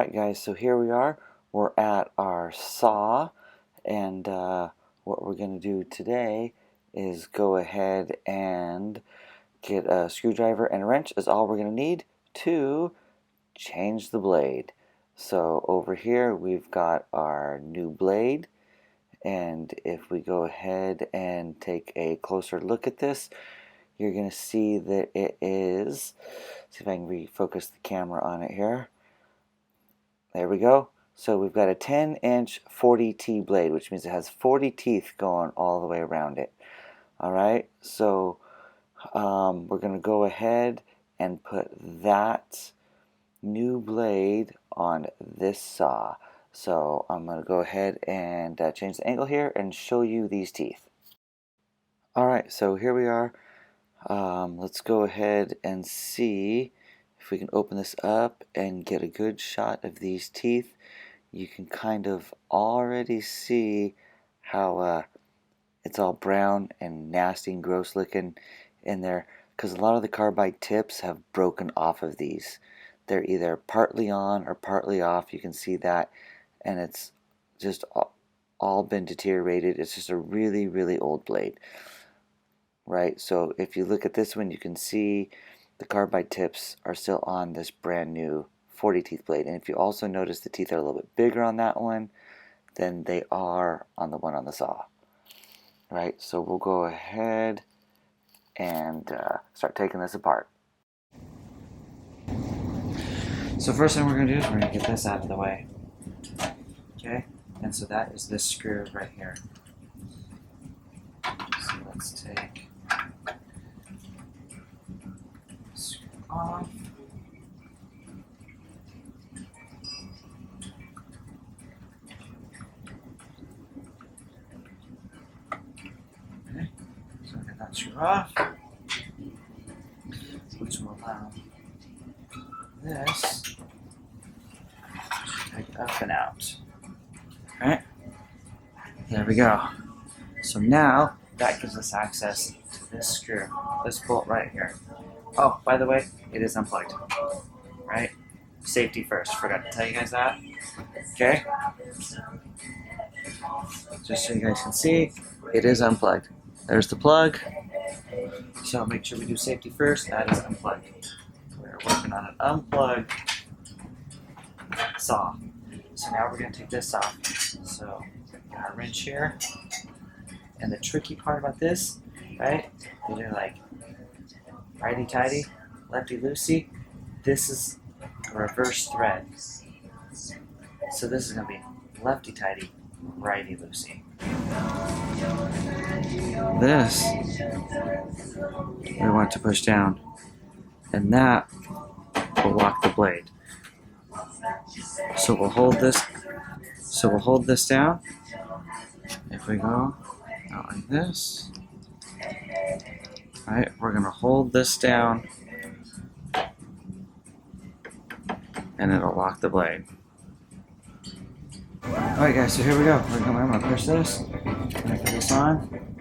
Alright guys, so here we are. We're at our saw, and what we're going to do today is go ahead and get a screwdriver and a wrench is all we're going to need to change the blade. So over here we've got our new blade, and if we go ahead and take a closer look at this, you're going to see that it is, see if I can refocus the camera on it here. There we go. So we've got a 10-inch 40T blade, which means it has 40 teeth going all the way around it. Alright, so we're going to go ahead and put that new blade on this saw. So I'm going to go ahead and change the angle here and show you these teeth. Alright, so here we are. Let's go ahead and see if we can open this up and get a good shot of these teeth. You can kind of already see how it's all brown and nasty and gross looking in there, because a lot of the carbide tips have broken off of these. They're either partly on or partly off. You can see that, and it's just all been deteriorated. It's just a really, really old blade. Right, so if you look at this one, you can see the carbide tips are still on this brand new 40 teeth blade. And if you also notice the teeth are a little bit bigger on that one than they are on the one on the saw. Right, so we'll go ahead and start taking this apart. So first thing we're going to do is we're going to get this out of the way. Okay, and so that is this screw right here. So let's take off. Okay, so get that screw off, which will allow this to take up and out. Alright, there we go. So now that gives us access to this screw, this bolt right here. Oh, by the way, it is unplugged, right? Safety first, forgot to tell you guys that. Okay? Just so you guys can see, it is unplugged. There's the plug. So make sure we do safety first, that is unplugged. We're working on an unplugged saw. So now we're going to take this off. So, got our wrench here. And the tricky part about this, right, is you're like, righty tightie, lefty loosie. This is a reverse thread. So this is going to be lefty tightie, righty loosie. This we want to push down, and that will lock the blade. So we'll hold this. So we'll hold this down. If we go out like this. Alright, we're going to hold this down, and it'll lock the blade. Alright guys, so here we go. I'm going to push this. I'm going to put this on.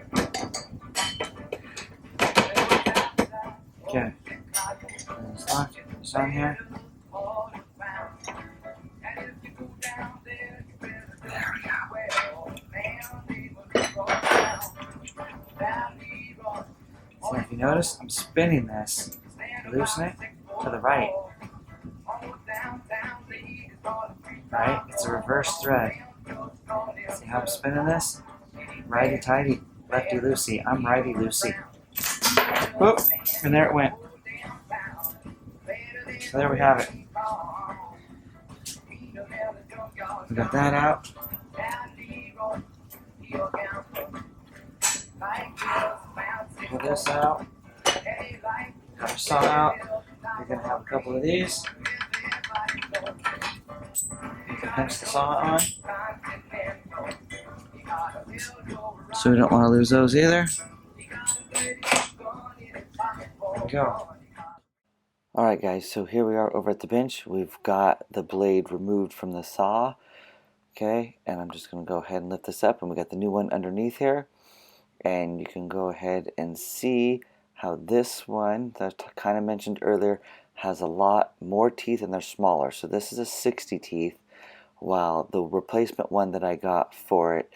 Okay. It's locked. It's on here. There we go. So if you notice, I'm spinning this, loosen it to the right. Right? It's a reverse thread. See how I'm spinning this? Righty tightie, lefty loosie. I'm righty loosie. Whoop! And there it went. So there we have it. We got that out. Pull this out. Got our saw out. We're going to have a couple of these. You can pinch the saw on. So we don't want to lose those either. There we go. Alright guys, so here we are over at the bench. We've got the blade removed from the saw. Okay, and I'm just going to go ahead and lift this up, and we got the new one underneath here. And you can go ahead and see how this one that I kind of mentioned earlier has a lot more teeth and they're smaller. So this is a 60 teeth, while the replacement one that I got for it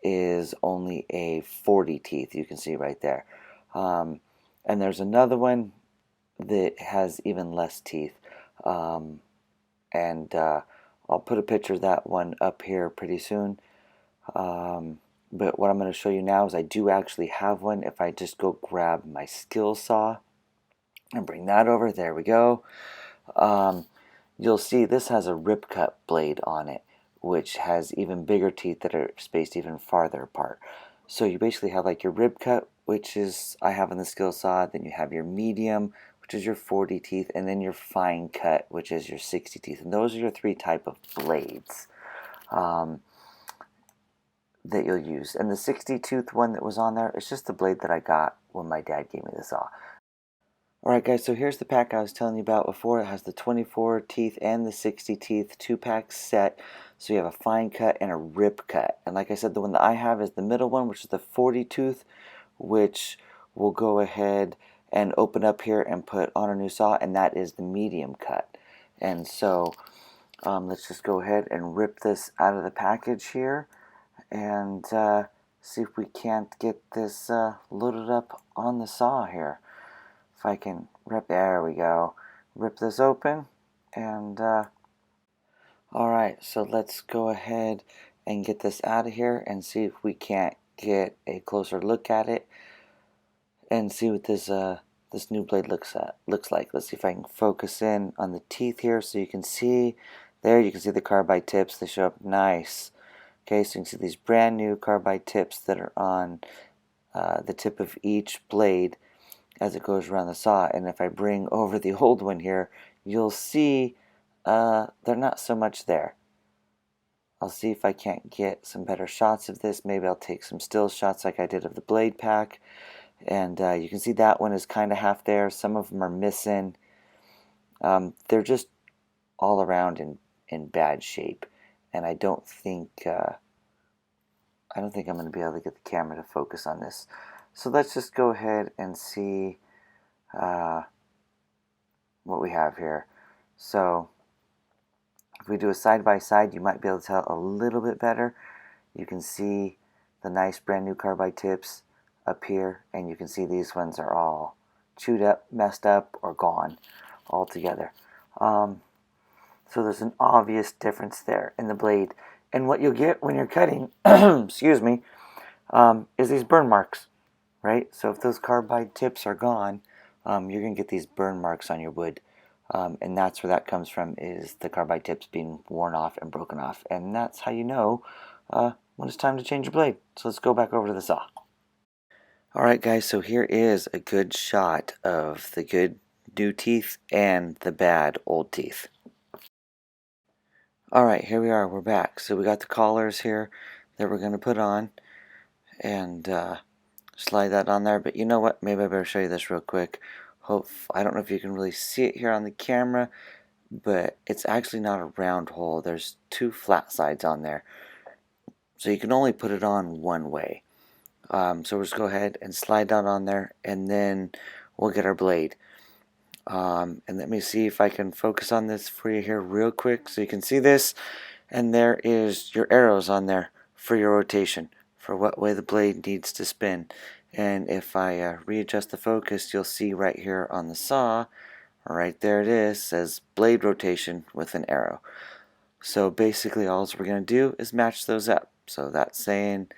is only a 40 teeth. You can see right there. And there's another one that has even less teeth. And I'll put a picture of that one up here pretty soon. But what I'm going to show you now is I do actually have one. If I just go grab my skill saw and bring that over, there we go. You'll see this has a rip cut blade on it, which has even bigger teeth that are spaced even farther apart. So you basically have like your rib cut, which is I have on the skill saw, then you have your medium, which is your 40 teeth, and then your fine cut, which is your 60 teeth. And those are your three type of blades that you'll use. And the 60 tooth one that was on there, it's just the blade that I got when my dad gave me the saw. Alright guys, so here's the pack I was telling you about before. It has the 24 teeth and the 60 teeth, 2-pack set. So you have a fine cut and a rip cut. And like I said, the one that I have is the middle one, which is the 40 tooth, which we'll go ahead and open up here and put on our new saw, and that is the medium cut. And so let's just go ahead and rip this out of the package here and see if we can't get this loaded up on the saw here. If I can there we go, rip this open, and alright, so let's go ahead and get this out of here and see if we can't get a closer look at it and see what this this new blade looks like. Let's see if I can focus in on the teeth here so you can see. There you can see the carbide tips, they show up nice. Okay, so you can see these brand new carbide tips that are on the tip of each blade as it goes around the saw. And if I bring over the old one here, you'll see they're not so much there. I'll see if I can't get some better shots of this. Maybe I'll take some still shots like I did of the blade pack. And you can see that one is kind of half there. Some of them are missing. They're just all around in bad shape. And I don't think I'm going to be able to get the camera to focus on this. So let's just go ahead and see what we have here. So if we do a side by side, you might be able to tell a little bit better. You can see the nice brand new carbide tips up here, and you can see these ones are all chewed up, messed up, or gone altogether. So there's an obvious difference there in the blade. And what you'll get when you're cutting, excuse me, is these burn marks, right? So if those carbide tips are gone, you're going to get these burn marks on your wood. And that's where that comes from, is the carbide tips being worn off and broken off. And that's how you know when it's time to change your blade. So let's go back over to the saw. Alright guys, so here is a good shot of the good new teeth and the bad old teeth. Alright, here we are, we're back. So we got the collars here that we're going to put on and slide that on there. But you know what, maybe I better show you this real quick. I don't know if you can really see it here on the camera, but it's actually not a round hole. There's two flat sides on there. So you can only put it on one way. So we'll just go ahead and slide that on there, and then we'll get our blade. And let me see if I can focus on this for you here real quick so you can see this. And there is your arrows on there for your rotation, for what way the blade needs to spin. And if I readjust the focus, you'll see right here on the saw, right there it is, says blade rotation with an arrow. So basically all we're going to do is match those up. So that's saying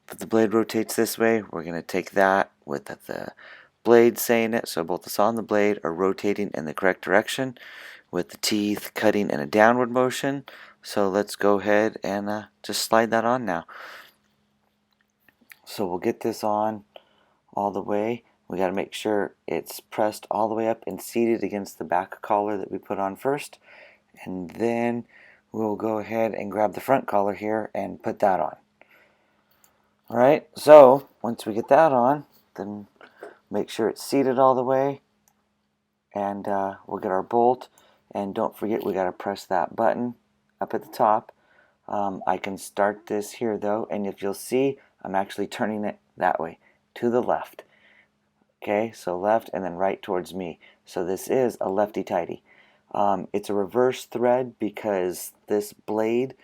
that the blade rotates this way. We're going to take that with the blade saying it, so both the saw and the blade are rotating in the correct direction, with the teeth cutting in a downward motion. So let's go ahead and just slide that on now. So we'll get this on all the way. We got to make sure it's pressed all the way up and seated against the back collar that we put on first, and then we'll go ahead and grab the front collar here and put that on. Alright, so once we get that on, then make sure it's seated all the way, and we'll get our bolt. And don't forget, we got to press that button up at the top. I can start this here though, and if you'll see, I'm actually turning it that way, to the left. Okay, so left and then right towards me. So this is a lefty tightie. It's a reverse thread because this blade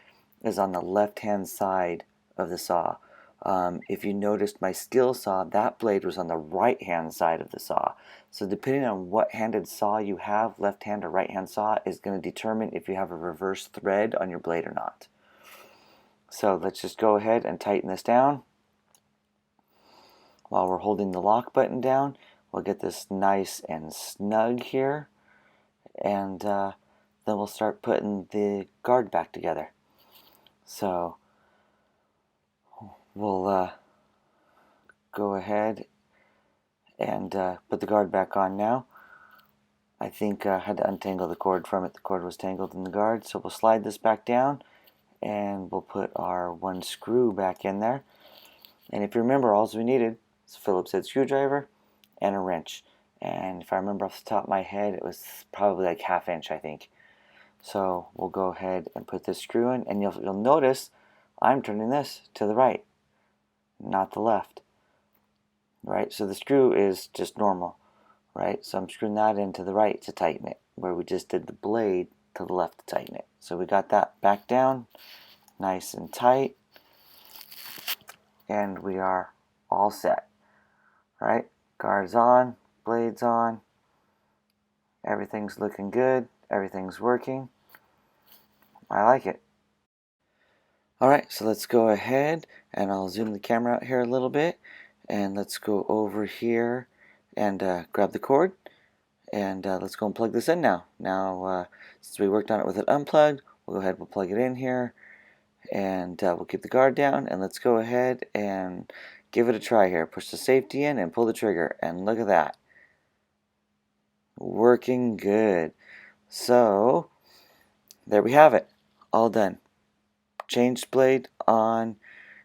is on the left hand side of the saw. If you noticed my skill saw, that blade was on the right hand side of the saw. So depending on what handed saw you have, left hand or right hand saw, is going to determine if you have a reverse thread on your blade or not. So let's just go ahead and tighten this down. While we're holding the lock button down, we'll get this nice and snug here, and then we'll start putting the guard back together. So we'll go ahead and put the guard back on now. I think I had to untangle the cord from it. The cord was tangled in the guard, so we'll slide this back down and we'll put our one screw back in there. And if you remember, all we needed is a Phillips head screwdriver and a wrench. And if I remember off the top of my head, it was probably like 1/2 inch, I think. So we'll go ahead and put this screw in, and you'll notice I'm turning this to the right, not the left. Right, so the screw is just normal, right? So I'm screwing that into the right to tighten it, where we just did the blade to the left to tighten it. So we got that back down, nice and tight, and we are all set, right? Guard's on, blade's on, everything's looking good, everything's working. I like it. Alright, so let's go ahead and I'll zoom the camera out here a little bit, and let's go over here and grab the cord, and let's go and plug this in now. Now, since we worked on it with it unplugged, we'll go ahead and we'll plug it in here, and we'll keep the guard down, and let's go ahead and give it a try here. Push the safety in and pull the trigger, and look at that. Working good. So, there we have it. All done. Changed blade on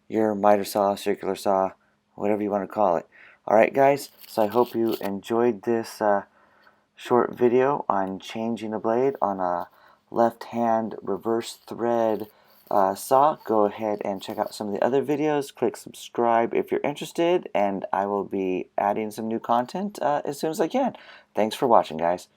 your miter saw, circular saw, whatever you want to call it. Alright guys, so I hope you enjoyed this short video on changing a blade on a left hand reverse thread saw. Go ahead and check out some of the other videos. Click subscribe if you're interested, and I will be adding some new content as soon as I can. Thanks for watching, guys.